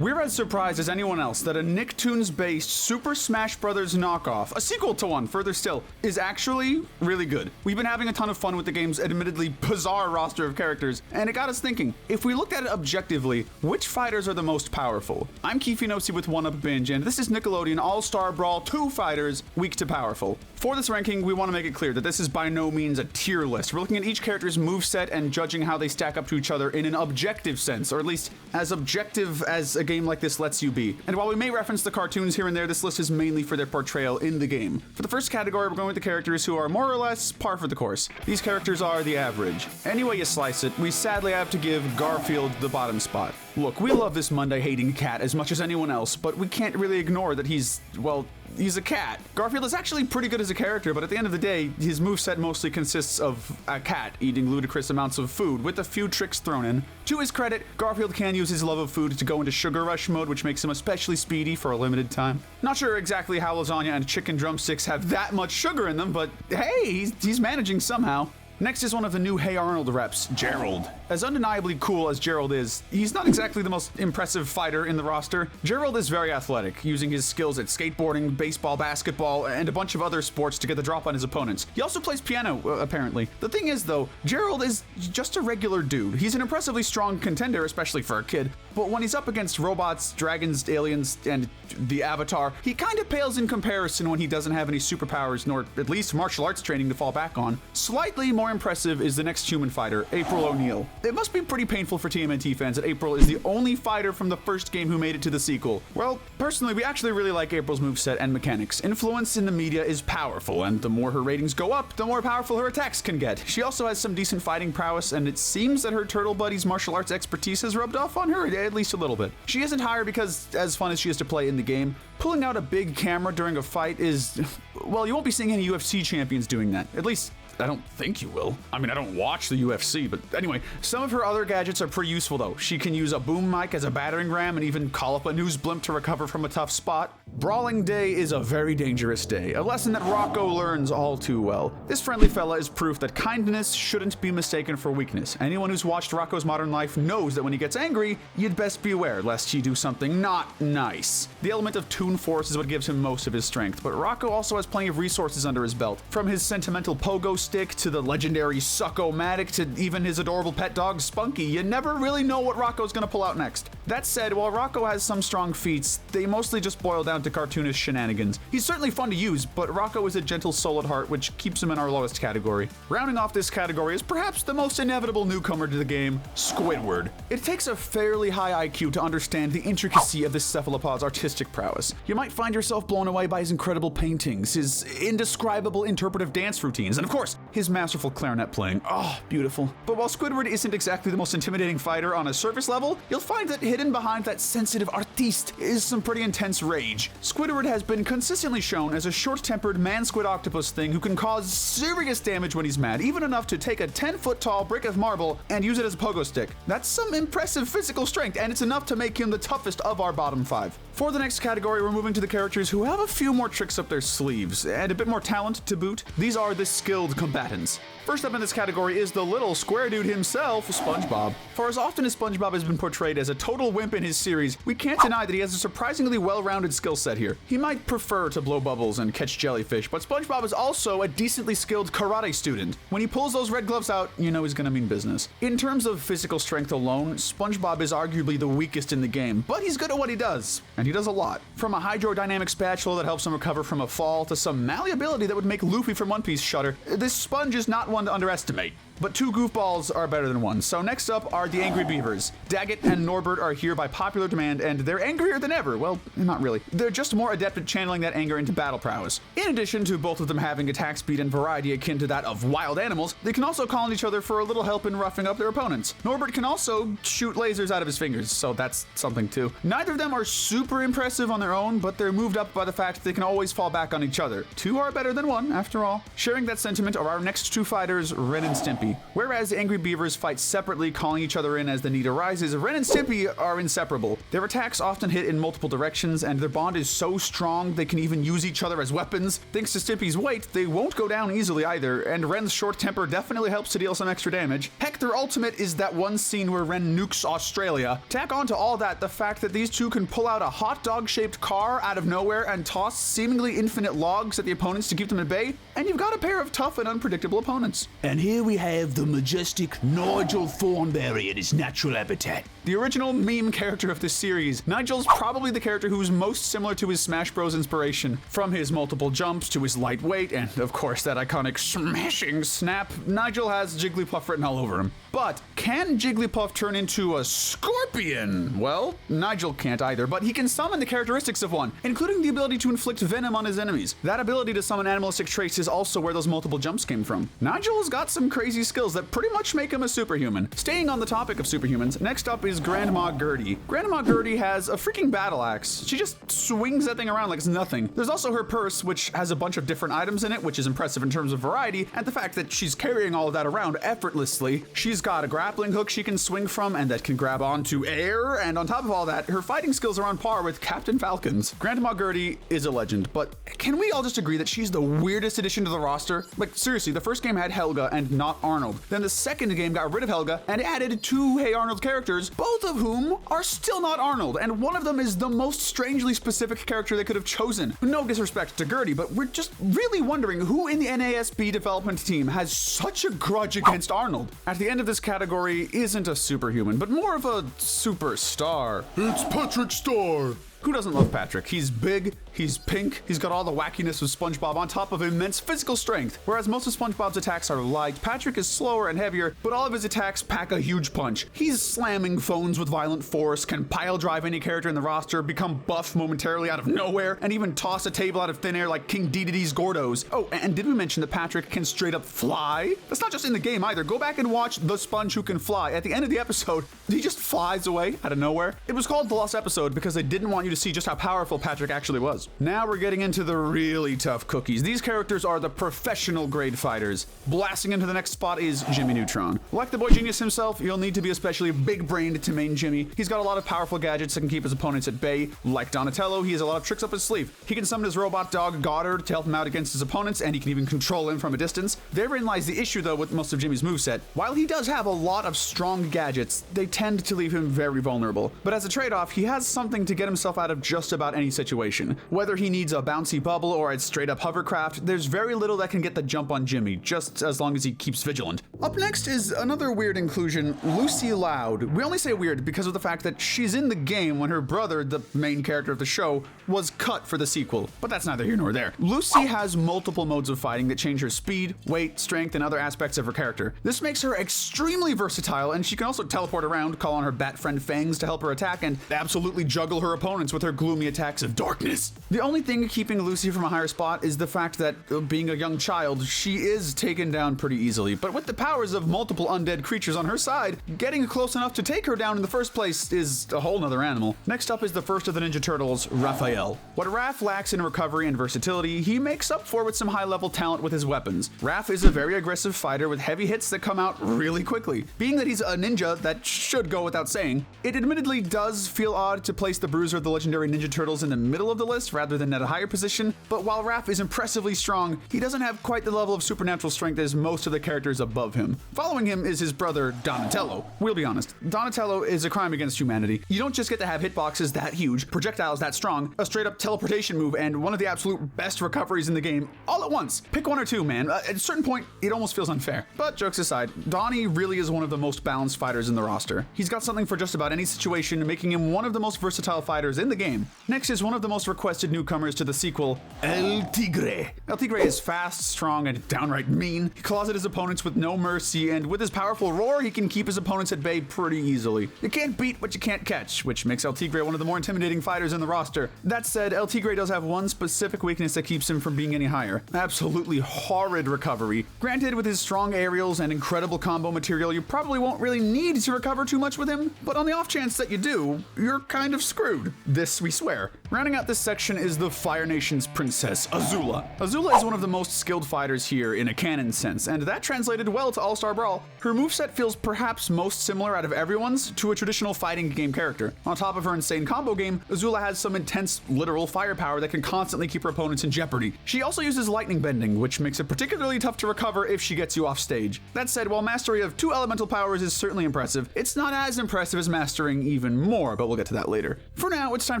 We're as surprised as anyone else that a Nicktoons-based Super Smash Bros. Knockoff, a sequel to one further still, is actually really good. We've been having a ton of fun with the game's admittedly bizarre roster of characters, and it got us thinking, if we looked at it objectively, which fighters are the most powerful? I'm Kifinosi with One Up Binge, and this is Nickelodeon All-Star Brawl 2 fighters, weak to powerful. For this ranking, we want to make it clear that this is by no means a tier list. We're looking at each character's moveset and judging how they stack up to each other in an objective sense, or at least as objective as a game like this lets you be. And while we may reference the cartoons here and there, this list is mainly for their portrayal in the game. For the first category, we're going with the characters who are more or less par for the course. These characters are the average. Any way you slice it, we sadly have to give Garfield the bottom spot. Look, we love this Monday-hating cat as much as anyone else, but we can't really ignore that he's a cat. Garfield is actually pretty good as a character, but at the end of the day, his moveset mostly consists of a cat eating ludicrous amounts of food, with a few tricks thrown in. To his credit, Garfield can use his love of food to go into sugar rush mode, which makes him especially speedy for a limited time. Not sure exactly how lasagna and chicken drumsticks have that much sugar in them, but hey, he's managing somehow. Next is one of the new Hey Arnold reps, Gerald. As undeniably cool as Gerald is, he's not exactly the most impressive fighter in the roster. Gerald is very athletic, using his skills at skateboarding, baseball, basketball, and a bunch of other sports to get the drop on his opponents. He also plays piano, apparently. The thing is, though, Gerald is just a regular dude. He's an impressively strong contender, especially for a kid, but when he's up against robots, dragons, aliens, and the Avatar, he kind of pales in comparison when he doesn't have any superpowers, nor at least martial arts training to fall back on. Slightly more impressive is the next human fighter, April O'Neil. It must be pretty painful for TMNT fans that April is the only fighter from the first game who made it to the sequel. Well, personally, we actually really like April's moveset and mechanics. Influence in the media is powerful, and the more her ratings go up, the more powerful her attacks can get. She also has some decent fighting prowess, and it seems that her turtle buddy's martial arts expertise has rubbed off on her, at least a little bit. She isn't higher because, as fun as she is to play in the game, pulling out a big camera during a fight is, well, you won't be seeing any UFC champions doing that. At least, I don't think you will. I mean, I don't watch the UFC, but anyway, some of her other gadgets are pretty useful though. She can use a boom mic as a battering ram and even call up a news blimp to recover from a tough spot. Brawling day is a very dangerous day, a lesson that Rocco learns all too well. This friendly fella is proof that kindness shouldn't be mistaken for weakness. Anyone who's watched Rocco's Modern Life knows that when he gets angry, you'd best beware lest he do something not nice. The element of Toon Force is what gives him most of his strength, but Rocco also has plenty of resources under his belt. From his sentimental pogo stick to the legendary Sucko-matic to even his adorable pet dog Spunky, you never really know what Rocco's gonna pull out next. That said, while Rocco has some strong feats, they mostly just boil down to cartoonish shenanigans. He's certainly fun to use, but Rocco is a gentle soul at heart, which keeps him in our lowest category. Rounding off this category is perhaps the most inevitable newcomer to the game, Squidward. It takes a fairly high IQ to understand the intricacy of this cephalopod's artistic prowess. You might find yourself blown away by his incredible paintings, his indescribable interpretive dance routines, and of course, his masterful clarinet playing. Oh, beautiful. But while Squidward isn't exactly the most intimidating fighter on a surface level, you'll find that hidden behind that sensitive artiste is some pretty intense rage. Squidward has been consistently shown as a short-tempered man-squid octopus thing who can cause serious damage when he's mad, even enough to take a 10-foot-tall brick of marble and use it as a pogo stick. That's some impressive physical strength, and it's enough to make him the toughest of our bottom 5. For the next category, we're moving to the characters who have a few more tricks up their sleeves, and a bit more talent to boot. These are the skilled combatants. First up in this category is the little square dude himself, SpongeBob. For as often as SpongeBob has been portrayed as a total wimp in his series, we can't deny that he has a surprisingly well-rounded skill set here. He might prefer to blow bubbles and catch jellyfish, but SpongeBob is also a decently skilled karate student. When he pulls those red gloves out, you know he's gonna mean business. In terms of physical strength alone, SpongeBob is arguably the weakest in the game, but he's good at what he does, and he does a lot. From a hydrodynamic spatula that helps him recover from a fall to some malleability that would make Luffy from One Piece shudder, this sponge is not one to underestimate. But two goofballs are better than one. So next up are the Angry Beavers. Daggett and Norbert are here by popular demand, and they're angrier than ever. Well, not really. They're just more adept at channeling that anger into battle prowess. In addition to both of them having attack speed and variety akin to that of wild animals, they can also call on each other for a little help in roughing up their opponents. Norbert can also shoot lasers out of his fingers, so that's something too. Neither of them are super impressive on their own, but they're moved up by the fact that they can always fall back on each other. Two are better than one, after all. Sharing that sentiment are our next two fighters, Ren and Stimpy. Stimpy. Whereas the Angry Beavers fight separately, calling each other in as the need arises, Ren and Stimpy are inseparable. Their attacks often hit in multiple directions, and their bond is so strong they can even use each other as weapons. Thanks to Stimpy's weight, they won't go down easily either, and Ren's short temper definitely helps to deal some extra damage. Heck, their ultimate is that one scene where Ren nukes Australia. Tack on to all that the fact that these two can pull out a hot dog-shaped car out of nowhere and toss seemingly infinite logs at the opponents to keep them at bay, and you've got a pair of tough and unpredictable opponents. And here we have the majestic Nigel Thornberry in his natural habitat. The original meme character of this series, Nigel's probably the character who's most similar to his Smash Bros inspiration. From his multiple jumps to his lightweight, and of course that iconic smashing snap, Nigel has Jigglypuff written all over him. But can Jigglypuff turn into a scorpion? Well, Nigel can't either, but he can summon the characteristics of one, including the ability to inflict venom on his enemies. That ability to summon animalistic traits is also where those multiple jumps came from. Nigel's got some crazy skills that pretty much make him a superhuman. Staying on the topic of superhumans, next up is Grandma Gertie. Grandma Gertie has a freaking battle axe. She just swings that thing around like it's nothing. There's also her purse, which has a bunch of different items in it, which is impressive in terms of variety, and the fact that she's carrying all of that around effortlessly. She's got a grappling hook she can swing from and that can grab onto air, and on top of all that, her fighting skills are on par with Captain Falcon's. Grandma Gertie is a legend, but can we all just agree that she's the weirdest addition to the roster? Like, seriously, the first game had Helga and not Arnold. Then the second game got rid of Helga and added two Hey Arnold characters, both of whom are still not Arnold, and one of them is the most strangely specific character they could have chosen. No disrespect to Gertie, but we're just really wondering who in the NASB development team has such a grudge against Arnold. At the end of this category isn't a superhuman, but more of a superstar. It's Patrick Star. Who doesn't love Patrick? He's big, he's pink, he's got all the wackiness of SpongeBob on top of immense physical strength. Whereas most of SpongeBob's attacks are light, Patrick is slower and heavier, but all of his attacks pack a huge punch. He's slamming phones with violent force, can pile drive any character in the roster, become buff momentarily out of nowhere, and even toss a table out of thin air like King Dedede's Gordos. Oh, and did we mention that Patrick can straight up fly? That's not just in the game either. Go back and watch The Sponge Who Can Fly. At the end of the episode, he just flies away out of nowhere. It was called The Lost Episode because they didn't want you to see just how powerful Patrick actually was. Now we're getting into the really tough cookies. These characters are the professional grade fighters. Blasting into the next spot is Jimmy Neutron. Like the boy genius himself, you'll need to be especially big-brained to main Jimmy. He's got a lot of powerful gadgets that can keep his opponents at bay. Like Donatello, he has a lot of tricks up his sleeve. He can summon his robot dog Goddard to help him out against his opponents, and he can even control him from a distance. Therein lies the issue though with most of Jimmy's moveset. While he does have a lot of strong gadgets, they tend to leave him very vulnerable. But as a trade-off, he has something to get himself out of just about any situation. Whether he needs a bouncy bubble or a straight-up hovercraft, there's very little that can get the jump on Jimmy, just as long as he keeps vigilant. Up next is another weird inclusion, Lucy Loud. We only say weird because of the fact that she's in the game when her brother, the main character of the show, was cut for the sequel. But that's neither here nor there. Lucy has multiple modes of fighting that change her speed, weight, strength, and other aspects of her character. This makes her extremely versatile, and she can also teleport around, call on her bat friend Fangs to help her attack, and absolutely juggle her opponents with her gloomy attacks of darkness. The only thing keeping Lucy from a higher spot is the fact that, being a young child, she is taken down pretty easily. But with the powers of multiple undead creatures on her side, getting close enough to take her down in the first place is a whole nother animal. Next up is the first of the Ninja Turtles, Raphael. What Raph lacks in recovery and versatility, he makes up for with some high-level talent with his weapons. Raph is a very aggressive fighter with heavy hits that come out really quickly. Being that he's a ninja, that should go without saying. It admittedly does feel odd to place the Bruiser of the legendary Ninja Turtles in the middle of the list rather than at a higher position, but while Raph is impressively strong, he doesn't have quite the level of supernatural strength as most of the characters above him. Following him is his brother, Donatello. We'll be honest, Donatello is a crime against humanity. You don't just get to have hitboxes that huge, projectiles that strong, a straight up teleportation move, and one of the absolute best recoveries in the game all at once. Pick one or two, man. At a certain point, it almost feels unfair. But jokes aside, Donnie really is one of the most balanced fighters in the roster. He's got something for just about any situation, making him one of the most versatile fighters in the game. Next is one of the most requested newcomers to the sequel, El Tigre. El Tigre is fast, strong, and downright mean. He claws at his opponents with no mercy, and with his powerful roar, he can keep his opponents at bay pretty easily. You can't beat what you can't catch, which makes El Tigre one of the more intimidating fighters in the roster. That said, El Tigre does have one specific weakness that keeps him from being any higher. Absolutely horrid recovery. Granted, with his strong aerials and incredible combo material, you probably won't really need to recover too much with him, but on the off chance that you do, you're kind of screwed. This we swear. Rounding out this section is the Fire Nation's princess, Azula. Azula is one of the most skilled fighters here in a canon sense, and that translated well to All-Star Brawl. Her moveset feels perhaps most similar out of everyone's to a traditional fighting game character. On top of her insane combo game, Azula has some intense literal firepower that can constantly keep her opponents in jeopardy. She also uses lightning bending, which makes it particularly tough to recover if she gets you off stage. That said, while mastery of 2 elemental powers is certainly impressive, it's not as impressive as mastering even more, but we'll get to that later. For now, it's time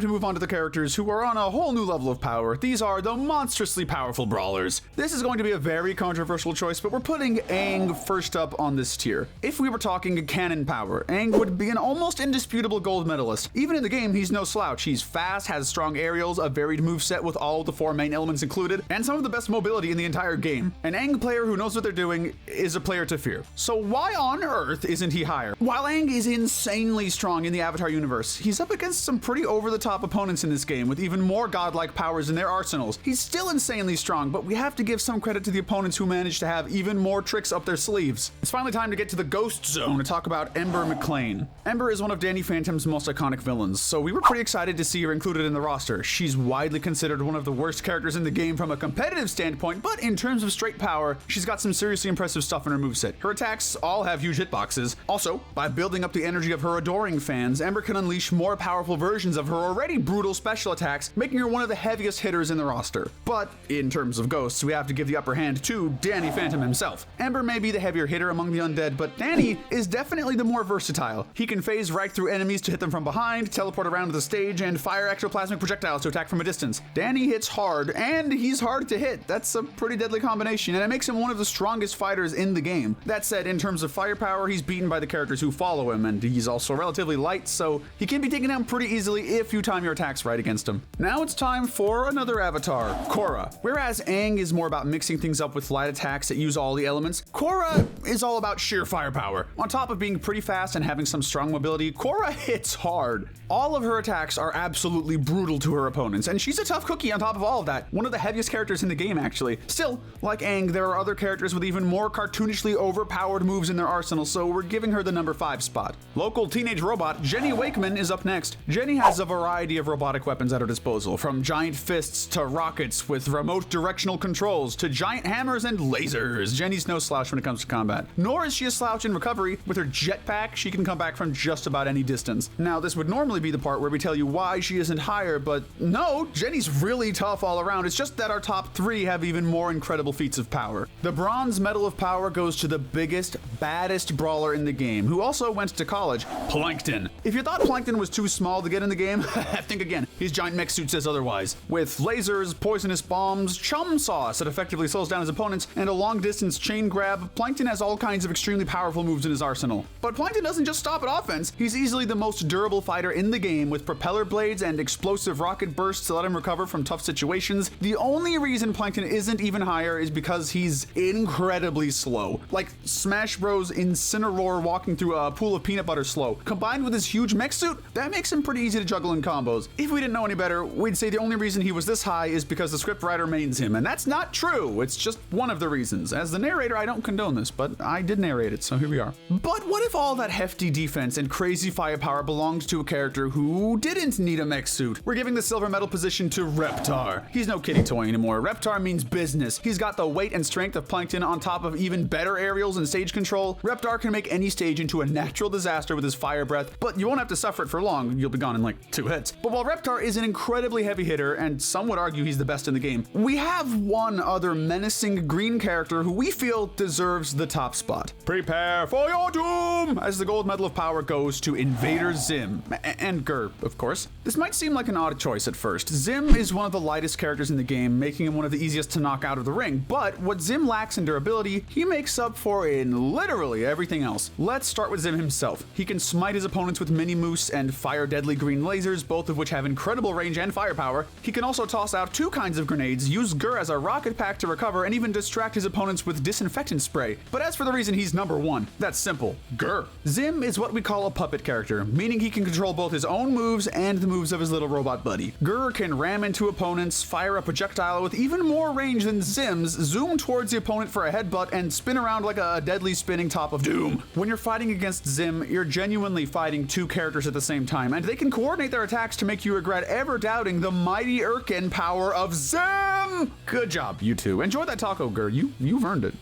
to move on to the characters who are on a whole new level of power. These are the monstrously powerful brawlers. This is going to be a very controversial choice, but we're putting Aang first up on this tier. If we were talking canon power, Aang would be an almost indisputable gold medalist. Even in the game, he's no slouch. He's fast, has strong aerials, a varied moveset with all of the 4 main elements included, and some of the best mobility in the entire game. An Aang player who knows what they're doing is a player to fear. So why on earth isn't he higher? While Aang is insanely strong in the Avatar universe, he's up against some pretty over-the-top opponents in this game with even more godlike powers in their arsenals. He's still insanely strong, but we have to give some credit to the opponents who managed to have even more tricks up their sleeves. It's finally time to get to the Ghost Zone to talk about Ember McLean. Ember is one of Danny Phantom's most iconic villains, so we were pretty excited to see her included in the roster. She's widely considered one of the worst characters in the game from a competitive standpoint, but in terms of straight power, she's got some seriously impressive stuff in her moveset. Her attacks all have huge hitboxes. Also, by building up the energy of her adoring fans, Ember can unleash more powerful versions of her already brutal special attacks, making her one of the heaviest hitters in the roster. But in terms of ghosts, we have to give the upper hand to Danny Phantom himself. Ember may be the heavier hitter among the undead, but Danny is definitely the more versatile. He can phase right through enemies to hit them from behind, teleport around to the stage, and fire ectoplasmic projectiles to attack from a distance. Danny hits hard, and he's hard to hit. That's a pretty deadly combination, and it makes him one of the strongest fighters in the game. That said, in terms of firepower, he's beaten by the characters who follow him, and he's also relatively light, so he can be taken down pretty easily if you time your attacks right against him. Now it's time for another avatar, Korra. Whereas Aang is more about mixing things up with light attacks that use all the elements, Korra is all about sheer firepower. On top of being pretty fast and having some strong mobility, Korra hits hard. All of her attacks are absolutely brutal to her opponents, and she's a tough cookie on top of all of that. One of the heaviest characters in the game, actually. Still, like Aang, there are other characters with even more cartoonishly overpowered moves in their arsenal, so we're giving her the number 5 spot. Local teenage robot Jenny Wakeman is up next. Jenny has a variety of robotic weapons at her disposal, from giant fists to rockets with remote directional controls to giant hammers and lasers. Jenny's no slouch when it comes to combat. Nor is she a slouch in recovery. With her jetpack, she can come back from just about any distance. Now, this would normally be the part where we tell you why she isn't higher, but no, Jenny's really tough all around. It's just that our top 3 have even more incredible feats of power. The Bronze Medal of Power goes to the biggest, baddest brawler in the game, who also went to college, Plankton. If you thought Plankton was too small to get in the game, think again. His giant mech suit says otherwise. With lasers, poisonous bombs, chum sauce that effectively slows down his opponents, and a long-distance chain grab, Plankton has all kinds of extremely powerful moves in his arsenal. But Plankton doesn't just stop at offense. He's easily the most durable fighter in the game, with propeller blades and explosive rocket bursts to let him recover from tough situations. The only reason Plankton isn't even higher is because he's incredibly slow. Like Smash Bros. Incineroar walking through a pool of peanut butter slow. Combined with his huge mech suit, that makes him pretty easy to juggle in combos. If we didn't know any better, we'd say the only reason he was this high is because the scriptwriter mains him, and that's not true. It's just one of the reasons. As the narrator, I don't condone this, but I did narrate it, so here we are. But what if all that hefty defense and crazy firepower belonged to a character who didn't need a mech suit? We're giving the silver medal position to Reptar. He's no kiddie toy anymore. Reptar means business. He's got the weight and strength of Plankton on top of even better aerials and stage control. Reptar can make any stage into a natural disaster with his fire breath, but you won't have to suffer it for long. You'll be gone in like 2 hits. But while Reptar is an incredibly heavy hitter, and some would argue he's the best in the game, we have one other menacing green character who we feel deserves the top spot. Prepare for your doom! As the gold medal of power goes to Invader Zim. And Gur, of course. This might seem like an odd choice at first. Zim is one of the lightest characters in the game, making him one of the easiest to knock out of the ring, but what Zim lacks in durability, he makes up for in literally everything else. Let's start with Zim himself. He can smite his opponents with mini moose and fire deadly green lasers, both of which have incredible range and firepower. He can also toss out 2 kinds of grenades, use Gur as a rocket pack to recover, and even distract his opponents with disinfectant spray. But as for the reason he's number 1, that's simple. Gur. Zim is what we call a puppet character, meaning he can control both his own moves and the moves of his little robot buddy. Gur can ram into opponents, fire a projectile with even more range than Zim's, zoom towards the opponent for a headbutt, and spin around like a deadly spinning top of doom. When you're fighting against Zim, you're genuinely fighting 2 characters at the same time, and they can coordinate their their attacks to make you regret ever doubting the mighty Irken power of Zim! Good job, you two. Enjoy that taco, Gur. You've earned it.